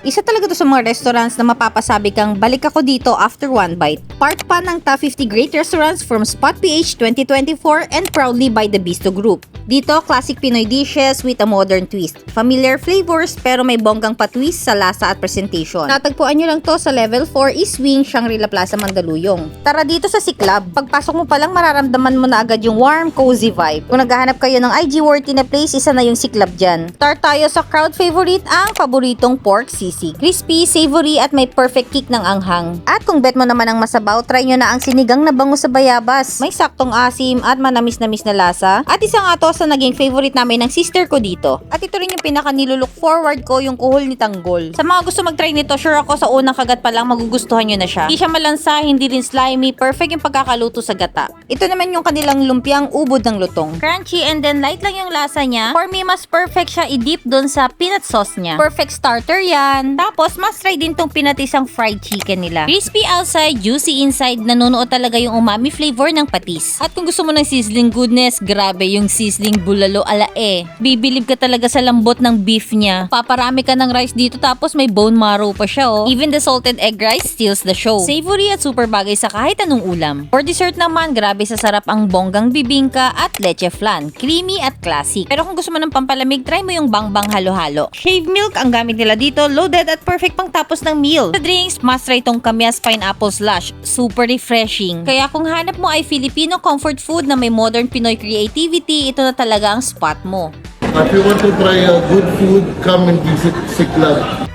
Isa talaga to sa mga restaurants na mapapasabi kang balik ako dito after one bite. Part pa ng top 50 great restaurants from Spot PH 2024 and proudly by the Bisto Group. Dito, classic Pinoy dishes with a modern twist. Familiar flavors pero may bonggang patwist sa lasa at presentation. Natagpuan nyo lang to sa level 4 East Wing, Shangri-La Plaza, Mandaluyong. Tara dito sa Siklab. Pagpasok mo pa lang mararamdaman mo na agad yung warm, cozy vibe. Kung naghahanap kayo ng IG-worthy na place, isa na yung Siklab dyan. Start tayo sa crowd favorite, ang paboritong pork sisig. Crispy, savory at may perfect kick ng anghang. At kung bet mo naman ang masabaw, try nyo na ang sinigang na bango sa bayabas. May saktong asim at manamis-namis na lasa. At isa nga to sa naging favorite namin ng sister ko dito. At ito rin yung pinaka nilulook forward ko, yung kuhol ni Tanggol. Sa mga gusto mag-try nito, sure ako sa unang kagat pa lang magugustuhan nyo na siya. Hindi siya malansa, hindi rin slimy, perfect yung pagkakaluto sa gata. Ito naman yung kanilang lumpiang ubod ng lutong. Crunchy and then light lang yung lasa niya. For me, mas perfect siya i-dip dun sa peanut sauce niya. Perfect starter yan. Tapos, must try din tong pinatisang fried chicken nila. Crispy outside, juicy inside, nanunuot talaga yung umami flavor ng patis. At kung gusto mo ng sizzling goodness, grabe yung sizzling bulalo alae. Bibilib ka talaga sa lambot ng beef niya. Paparami ka ng rice dito tapos may bone marrow pa siya oh. Even the salted egg rice steals the show. Savory at super bagay sa kahit anong ulam. For dessert naman, grabe sa sarap ang bonggang bibingka at leche flan. Creamy at classic. Pero kung gusto mo ng pampalamig, try mo yung bangbang halo-halo. Shave milk ang gamit nila dito, loaded at perfect pang tapos ng meal. Sa drinks, must try tong Kamias Pineapple Slush. Super refreshing. Kaya kung hanap mo ay Filipino comfort food na may modern Pinoy creativity, ito na talaga ang spot mo. If you want to try good food, come and visit Siklab.